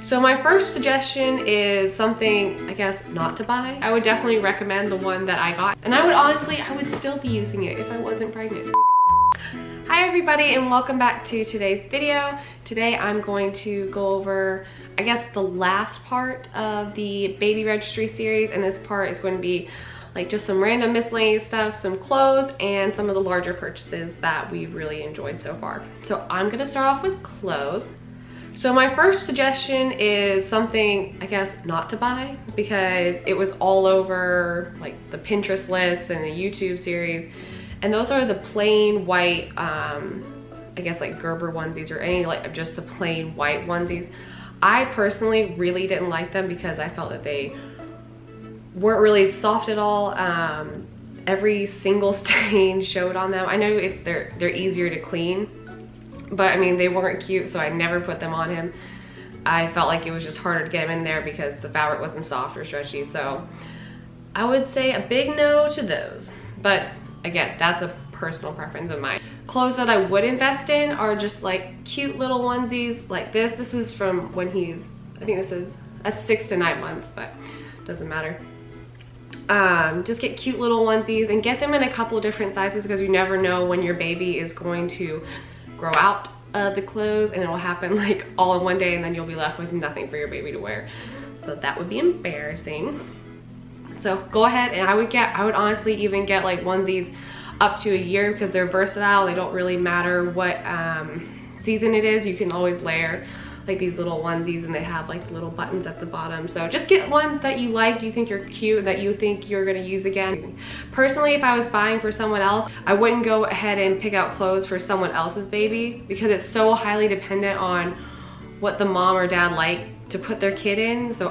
So my first suggestion is something, I guess, not to buy. I would definitely recommend the one that I got. And I would still be using it if I wasn't pregnant. Hi everybody and welcome back to today's video. Today I'm going to go over, I guess, the last part of the baby registry series, and this part is going to be like just some random miscellaneous stuff, some clothes, and some of the larger purchases that we've really enjoyed so far. So I'm gonna start off with clothes. So my first suggestion is something, I guess, not to buy, because it was all over like the Pinterest lists and the YouTube series. And those are the plain white, I guess like Gerber onesies, or any like just the plain white onesies. I personally really didn't like them because I felt that they weren't really soft at all. Every single stain showed on them. I know they're easier to clean, but I mean, they weren't cute, so I never put them on him. I felt like it was just harder to get him in there because the fabric wasn't soft or stretchy. So I would say a big no to those. But again, that's a personal preference of mine. Clothes that I would invest in are just like cute little onesies like this. This is from when he's, I think that's 6 to 9 months, but doesn't matter. Just get cute little onesies and get them in a couple different sizes, because you never know when your baby is going to grow out of the clothes and it'll happen like all in one day, and then you'll be left with nothing for your baby to wear. So that would be embarrassing. So go ahead, and I would honestly even get like onesies up to a year, because they're versatile. They don't really matter what season it is. You can always layer like these little onesies, and they have like little buttons at the bottom. So just get ones that you like, you think you're cute, that you think you're gonna use again. Personally, if I was buying for someone else, I wouldn't go ahead and pick out clothes for someone else's baby, because it's so highly dependent on what the mom or dad like to put their kid in. So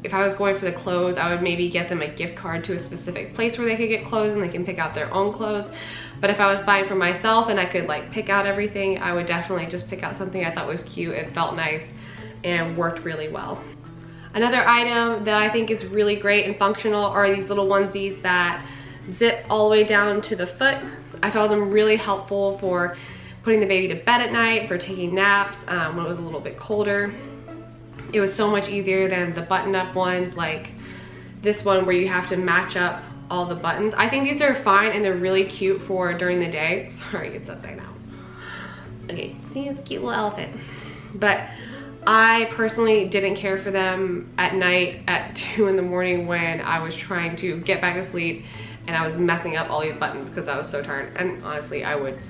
if I was going for the clothes, I would maybe get them a gift card to a specific place where they could get clothes and they can pick out their own clothes. But if I was buying for myself and I could like pick out everything, I would definitely just pick out something I thought was cute and felt nice and worked really well. Another item that I think is really great and functional are these little onesies that zip all the way down to the foot. I found them really helpful for putting the baby to bed at night, for taking naps when it was a little bit colder. It was so much easier than the button-up ones like this one, where you have to match up all the buttons. I think these are fine and they're really cute for during the day. Sorry, it's upside down. Okay, see, it's a cute little elephant. But I personally didn't care for them at night at 2 in the morning when I was trying to get back to sleep and I was messing up all these buttons because I was so tired. And honestly, I would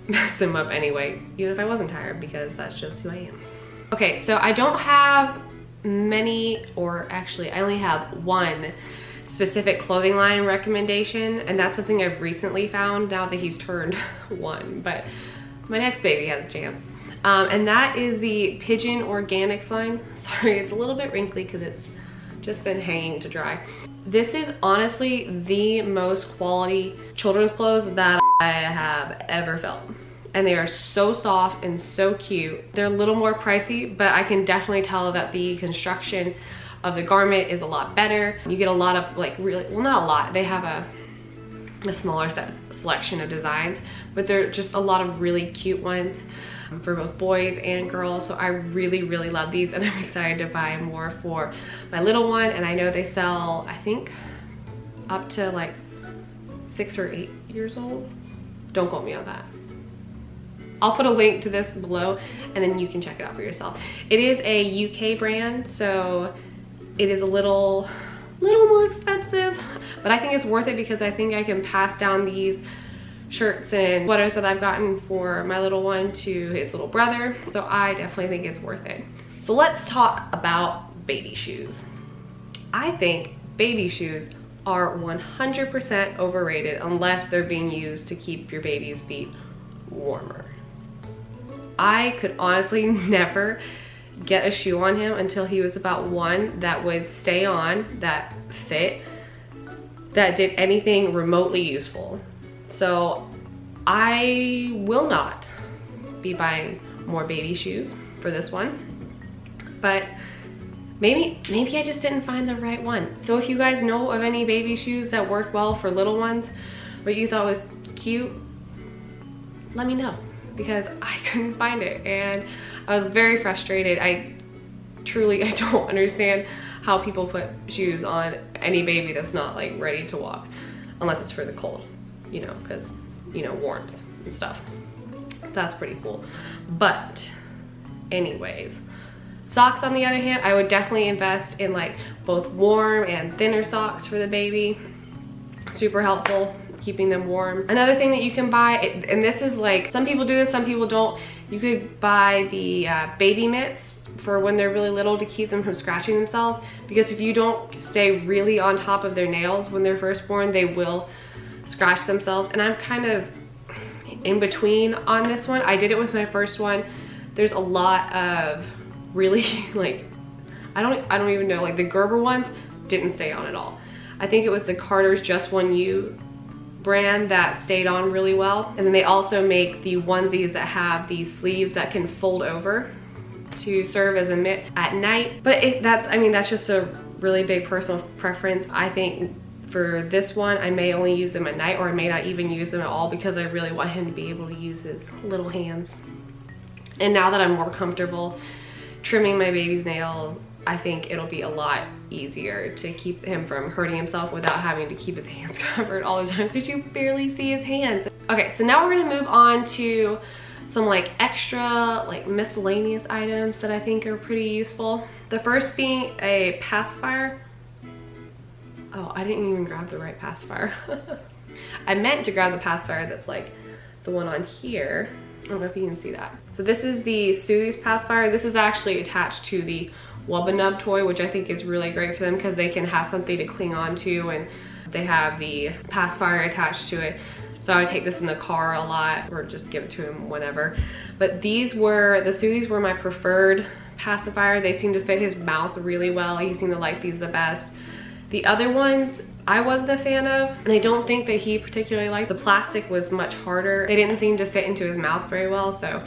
mess them up anyway, even if I wasn't tired, because that's just who I am. Okay, so I don't have many, or actually I only have one specific clothing line recommendation, and that's something I've recently found now that he's turned 1, but my next baby has a chance. And that is the Pigeon Organics line. Sorry, it's a little bit wrinkly because it's just been hanging to dry. This is honestly the most quality children's clothes that I have ever felt. And they are so soft and so cute. They're a little more pricey, but I can definitely tell that the construction of the garment is a lot better. You get a lot of like really, well, not a lot, they have a smaller selection of designs, but they're just a lot of really cute ones for both boys and girls. So I really, really love these, and I'm excited to buy more for my little one. And I know they sell, I think, up to like 6 or 8 years old. Don't quote me on that. I'll put a link to this below and then you can check it out for yourself. It is a UK brand, so it is a little more expensive, but I think it's worth it because I think I can pass down these shirts and sweaters that I've gotten for my little one to his little brother. So I definitely think it's worth it. So let's talk about baby shoes. I think baby shoes are 100% overrated unless they're being used to keep your baby's feet warmer. I could honestly never get a shoe on him until he was about 1 that would stay on, that fit, that did anything remotely useful. So I will not be buying more baby shoes for this one, but maybe I just didn't find the right one. So if you guys know of any baby shoes that work well for little ones, but you thought was cute, let me know, because I couldn't find it and I was very frustrated. truly, I don't understand how people put shoes on any baby that's not like ready to walk, unless it's for the cold, you know, because, you know, warmth and stuff. That's pretty cool. But anyways, socks on the other hand, I would definitely invest in like both warm and thinner socks for the baby. Super helpful, keeping them warm. Another thing that you can buy, and this is like, some people do this, some people don't, you could buy the baby mitts for when they're really little to keep them from scratching themselves, because if you don't stay really on top of their nails when they're first born, they will scratch themselves. And I'm kind of in between on this one. I did it with my first one. There's a lot of really like, I don't even know, like the Gerber ones didn't stay on at all. I think it was the Carter's Just One You brand that stayed on really well. And then they also make the onesies that have these sleeves that can fold over to serve as a mitt at night. But that's just a really big personal preference. I think for this one, I may only use them at night, or I may not even use them at all, because I really want him to be able to use his little hands. And now that I'm more comfortable trimming my baby's nails, I think it'll be a lot easier to keep him from hurting himself without having to keep his hands covered all the time, because you barely see his hands. Okay, so now we're gonna move on to some like extra like miscellaneous items that I think are pretty useful. The first being a pacifier. Oh, I didn't even grab the right pacifier. I meant to grab the pacifier that's like the one on here. I don't know if you can see that. So this is the Soothes pacifier. This is actually attached to the Wubba Nub toy, which I think is really great for them because they can have something to cling on to, and they have the pacifier attached to it. So I would take this in the car a lot, or just give it to him whenever. But the Soothes were my preferred pacifier. They seem to fit his mouth really well. He seemed to like these the best. The other ones I wasn't a fan of, and I don't think that he particularly liked. The plastic was much harder. They didn't seem to fit into his mouth very well, so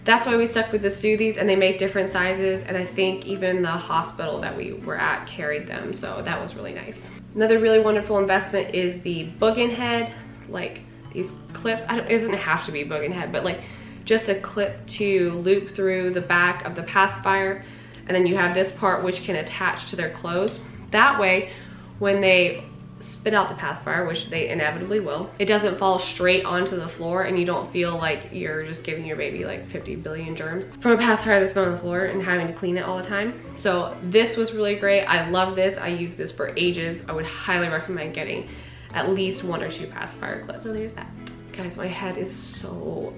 that's why we stuck with the Soothes, and they make different sizes, and I think even the hospital that we were at carried them, so that was really nice. Another really wonderful investment is the Boggin head, like these clips. It doesn't have to be Boggin head, but like just a clip to loop through the back of the pacifier, and then you have this part which can attach to their clothes. That way, when they spit out the pacifier, which they inevitably will, it doesn't fall straight onto the floor, and you don't feel like you're just giving your baby like 50 billion germs from a pacifier that's been on the floor and having to clean it all the time. So this was really great. I love this. I use this for ages. I would highly recommend getting at least 1 or 2 pacifier clips. So there's that. Guys, my head is so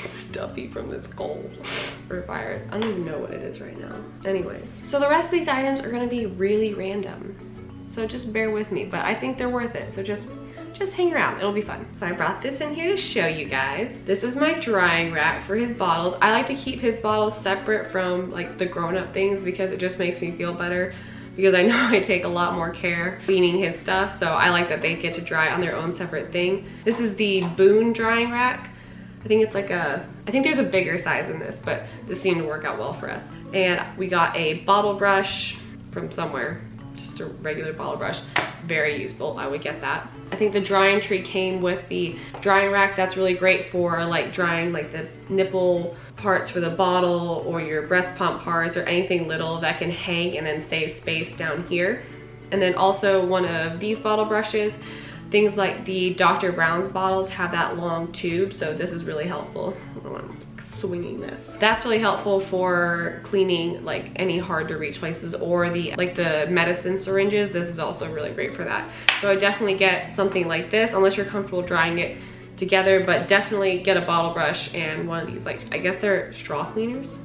stuffy from this cold or virus. I don't even know what it is right now. Anyways, so the rest of these items are gonna be really random, so just bear with me, but I think they're worth it, so just hang around, it'll be fun. So I brought this in here to show you guys. This is my drying rack for his bottles. I like to keep his bottles separate from like the grown-up things, because it just makes me feel better, because I know I take a lot more care cleaning his stuff, so I like that they get to dry on their own separate thing. This is the Boone drying rack. I think it's like I think there's a bigger size in this, but this seemed to work out well for us. And we got a bottle brush from somewhere, just a regular bottle brush. Very useful, I would get that. I think the drying tree came with the drying rack. That's really great for like drying like the nipple parts for the bottle, or your breast pump parts, or anything little that can hang and then save space down here. And then also one of these bottle brushes. Things like the Dr. Brown's bottles have that long tube, so this is really helpful. I'm swinging this. That's really helpful for cleaning like any hard to reach places, or the medicine syringes. This is also really great for that. So I definitely get something like this, unless you're comfortable drying it together, but definitely get a bottle brush and one of these, like, I guess they're straw cleaners.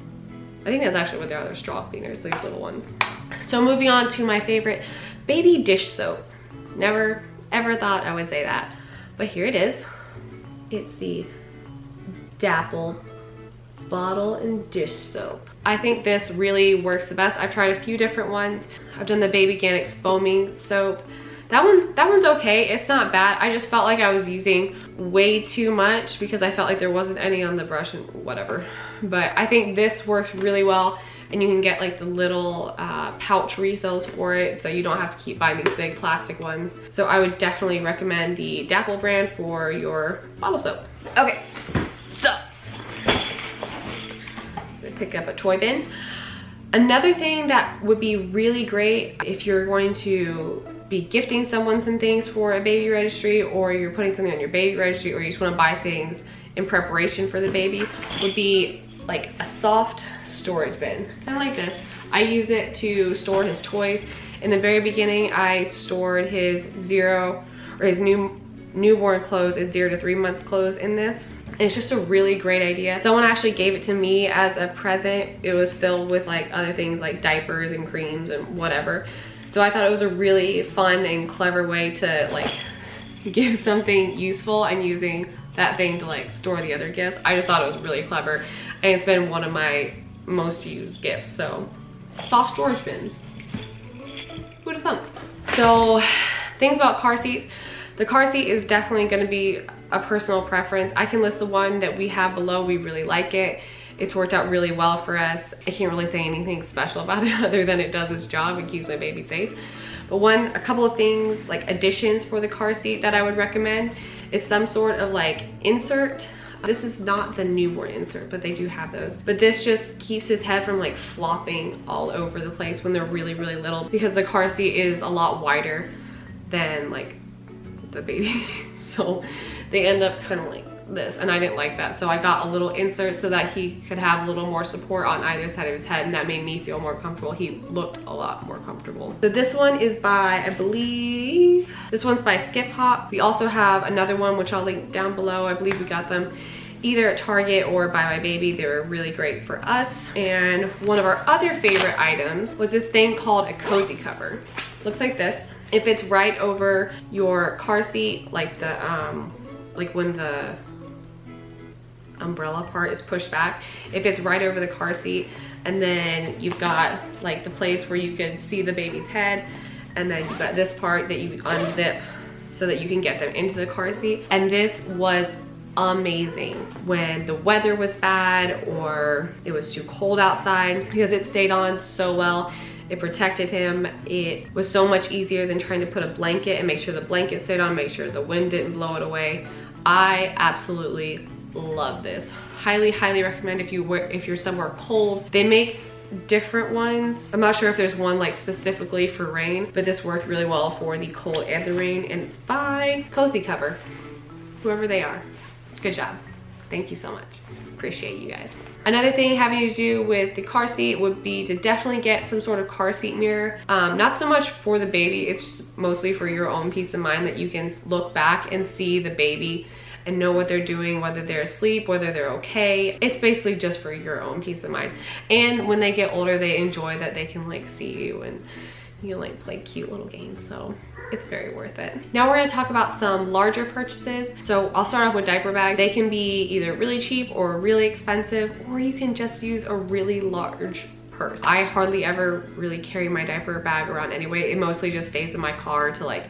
I think that's actually what they are, they're straw cleaners, these little ones. So moving on to my favorite, baby dish soap. Never ever thought I would say that, but here it is. It's the Dapple bottle and dish soap. I think this really works the best. I've tried a few different ones. I've done the Baby Organics foaming soap. That one's okay. It's not bad. I just felt like I was using way too much because I felt like there wasn't any on the brush and whatever. But I think this works really well, and you can get like the little pouch refills for it, so you don't have to keep buying these big plastic ones. So I would definitely recommend the Dapple brand for your bottle soap. Okay, so I'm gonna pick up a toy bin. Another thing that would be really great if you're going to be gifting someone some things for a baby registry, or you're putting something on your baby registry, or you just want to buy things in preparation for the baby, would be like a soft storage bin. Kind of like this. I use it to store his toys. In the very beginning, I stored his newborn clothes and 0 to 3 month clothes in this. And it's just a really great idea. Someone actually gave it to me as a present. It was filled with like other things like diapers and creams and whatever. So I thought it was a really fun and clever way to like give something useful and using that thing to like store the other gifts. I just thought it was really clever, and it's been one of my most used gifts. So soft storage bins. Who'd have thunk? So things about car seats. The car seat is definitely going to be a personal preference. I can list the one that we have below. We really like it. It's worked out really well for us. I can't really say anything special about it other than it does its job. It keeps my baby safe. But a couple of things, like additions for the car seat that I would recommend is some sort of like insert. This is not the newborn insert, but they do have those. But this just keeps his head from like flopping all over the place when they're really, really little, because the car seat is a lot wider than like the baby. So they end up kind of like this, and I didn't like that. So I got a little insert so that he could have a little more support on either side of his head, and that made me feel more comfortable. He looked a lot more comfortable. So this one is by, I believe, this one's by Skip Hop. We also have another one, which I'll link down below. I believe we got them either at Target or by My Baby. They were really great for us. And one of our other favorite items was this thing called a cozy cover. Looks like this. If it's right over your car seat, like the like when the umbrella part is pushed back, if it's right over the car seat, and then you've got like the place where you could see the baby's head, and then you've got this part that you unzip so that you can get them into the car seat. And this was amazing when the weather was bad or it was too cold outside, because it stayed on so well. It protected him. It was so much easier than trying to put a blanket and make sure the blanket stayed on, make sure the wind didn't blow it away. I absolutely love this. Highly, highly recommend if you're somewhere cold. They make different ones. I'm not sure if there's one like specifically for rain, but this worked really well for the cold and the rain, and it's by Cozy Cover, whoever they are. Good job. Thank you so much. Appreciate you guys. Another thing having to do with the car seat would be to definitely get some sort of car seat mirror. Not so much for the baby, it's mostly for your own peace of mind, that you can look back and see the baby and know what they're doing, whether they're asleep, whether they're okay. It's basically just for your own peace of mind. And when they get older, they enjoy that they can like see you and you like play cute little games. So it's very worth it. Now we're gonna talk about some larger purchases. So I'll start off with diaper bags. They can be either really cheap or really expensive, or you can just use a really large purse. I hardly ever really carry my diaper bag around anyway. It mostly just stays in my car to like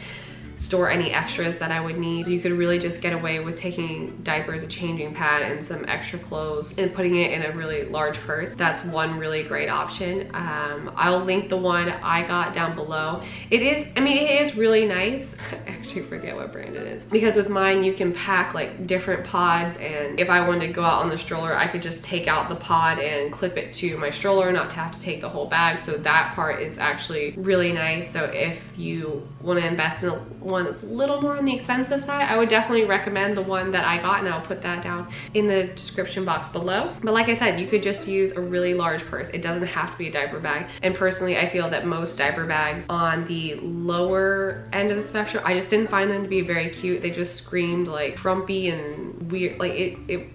store any extras that I would need. You could really just get away with taking diapers, a changing pad, and some extra clothes and putting it in a really large purse. That's one really great option. I'll link the one I got down below. It is really nice. I actually forget what brand it is, because with mine you can pack like different pods, and if I wanted to go out on the stroller, I could just take out the pod and clip it to my stroller, not to have to take the whole bag. So that part is actually really nice. So if you want to invest in one that's a little more on the expensive side, I would definitely recommend the one that I got, and I'll put that down in the description box below. But like I said, you could just use a really large purse. It doesn't have to be a diaper bag. And personally, I feel that most diaper bags on the lower end of the spectrum, I just didn't find them to be very cute. They just screamed like frumpy and weird. Like it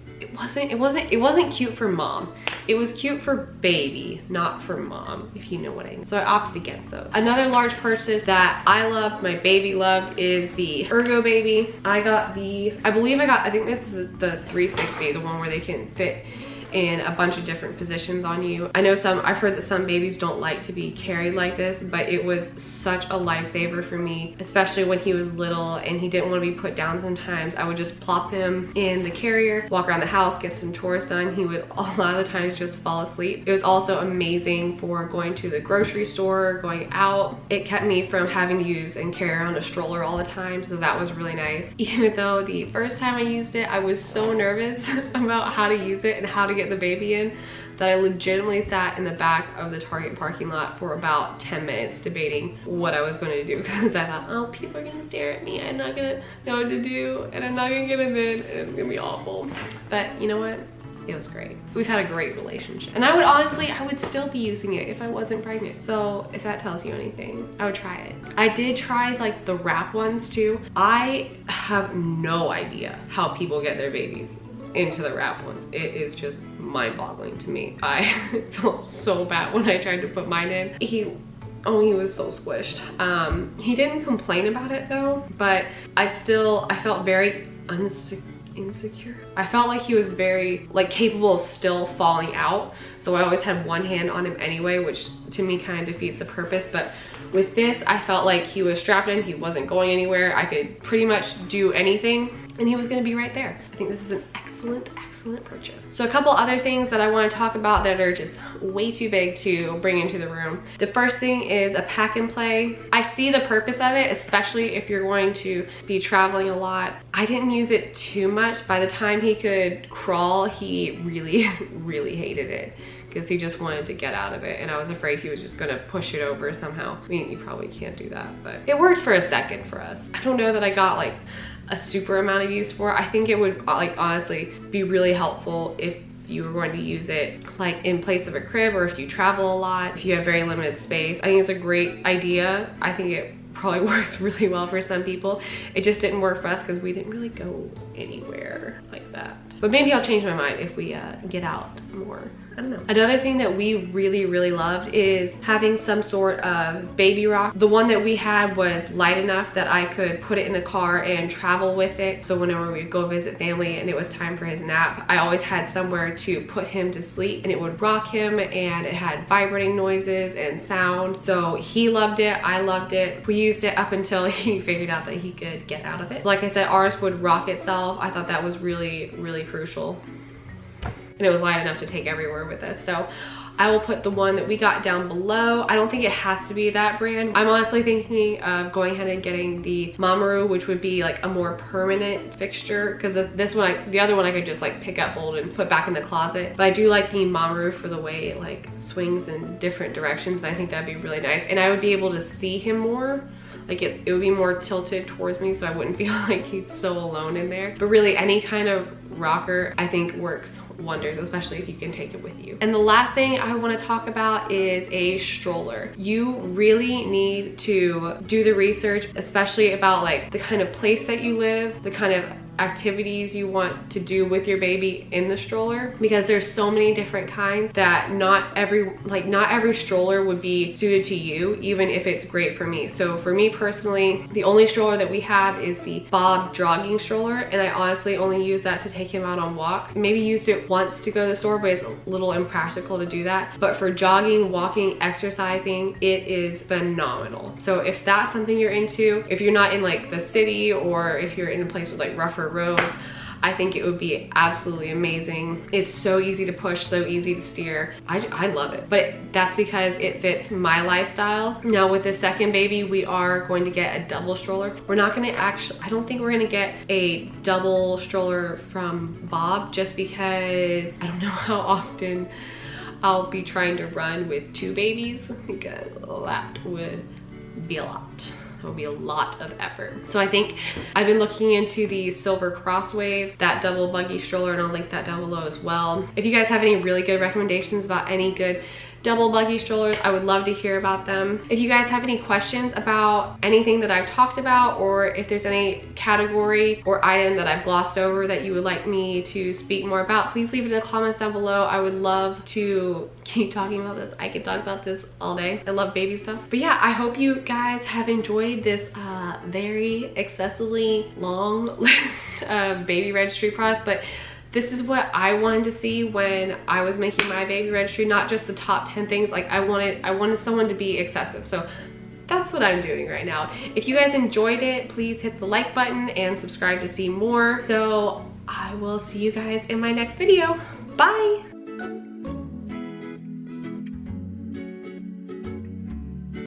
wasn't cute for mom. It was cute for baby, not for mom, if you know what I mean. So I opted against those. Another large purchase that I loved, my baby loved, is the Ergo Baby. I think this is the 360, the one where they can fit in a bunch of different positions on you. I've heard that some babies don't like to be carried like this, but it was such a lifesaver for me, especially when he was little and he didn't want to be put down sometimes. I would just plop him in the carrier, walk around the house, get some chores done. He would a lot of the times just fall asleep. It was also amazing for going to the grocery store, going out. It kept me from having to use and carry around a stroller all the time, so that was really nice. Even though the first time I used it, I was so nervous about how to use it and how to get the baby in. that I legitimately sat in the back of the Target parking lot for about 10 minutes debating what I was going to do, because I thought, oh, people are going to stare at me, I'm not going to know what to do, and I'm not going to get them in, and it's going to be awful. But you know what? It was great. We've had a great relationship. And I would still be using it if I wasn't pregnant. So if that tells you anything, I would try it. I did try like the wrap ones too. I have no idea how people get their babies into the wrap ones. It is just mind-boggling to me. I felt so bad when I tried to put mine in. He was so squished. He didn't complain about it though, but I felt very insecure. I felt like he was very capable of still falling out. So I always had one hand on him anyway, which to me kind of defeats the purpose. But with this, I felt like he was strapped in, he wasn't going anywhere. I could pretty much do anything and he was gonna be right there. I think this is an excellent purchase. So a couple other things that I want to talk about that are just way too big to bring into the room. The first thing is a pack and play. I see the purpose of it, especially if you're going to be traveling a lot. I didn't use it too much. By the time he could crawl, he really hated it, because he just wanted to get out of it, and I was afraid he was just gonna push it over somehow. I mean, you probably can't do that, but it worked for a second for us. I don't know that I got like a super amount of use for it. I think it would honestly be really helpful if you were going to use it like in place of a crib, or if you travel a lot, if you have very limited space. I think it's a great idea. I think it probably works really well for some people. It just didn't work for us because we didn't really go anywhere like that. But maybe I'll change my mind if we get out more. I don't know. Another thing that we really loved is having some sort of baby rock. The one that we had was light enough that I could put it in the car and travel with it. So whenever we'd go visit family and it was time for his nap, I always had somewhere to put him to sleep, and it would rock him, and it had vibrating noises and sound. So he loved it, I loved it. We used it up until he figured out that he could get out of it. Like I said, ours would rock itself. I thought that was really crucial. And it was light enough to take everywhere with us. So I will put the one that we got down below. I don't think it has to be that brand. I'm honestly thinking of going ahead and getting the Mamaru, which would be like a more permanent fixture, because this one, the other one I could just like pick up, fold, and put back in the closet. But I do like the Mamaru for the way it like swings in different directions, and I think that'd be really nice. And I would be able to see him more. Like it would be more tilted towards me, so I wouldn't feel like he's so alone in there. But really, any kind of rocker I think works wonders, especially if you can take it with you. And the last thing I want to talk about is a stroller. You really need to do the research, especially about like the kind of place that you live, the kind of activities you want to do with your baby in the stroller, because there's so many different kinds that not every stroller would be suited to you, even if it's great for me. So for me personally, the only stroller that we have is the Bob jogging stroller, and I honestly only use that to take him out on walks. Maybe used it once to go to the store, but it's a little impractical to do that. But for jogging, walking, exercising, it is phenomenal. So if that's something you're into, if you're not in like the city, or if you're in a place with like rougher roads, I think it would be absolutely amazing. It's so easy to push, so easy to steer. I love it, but that's because it fits my lifestyle. Now with the second baby, we are going to get a double stroller. We're not gonna I don't think we're gonna get a double stroller from Bob, just because I don't know how often I'll be trying to run with two babies, because that would be a lot. It will be a lot of effort. So I think I've been looking into the Silver Crosswave, that double buggy stroller, and I'll link that down below as well. If you guys have any really good recommendations about any good double buggy strollers, I would love to hear about them. If you guys have any questions about anything that I've talked about, or if there's any category or item that I've glossed over that you would like me to speak more about, please leave it in the comments down below. I would love to keep talking about this. I could talk about this all day. I love baby stuff. But yeah, I hope you guys have enjoyed this very excessively long list of baby registry products, but this is what I wanted to see when I was making my baby registry, not just the top 10 things. Like I wanted someone to be excessive. So that's what I'm doing right now. If you guys enjoyed it, please hit the like button and subscribe to see more. So I will see you guys in my next video. Bye.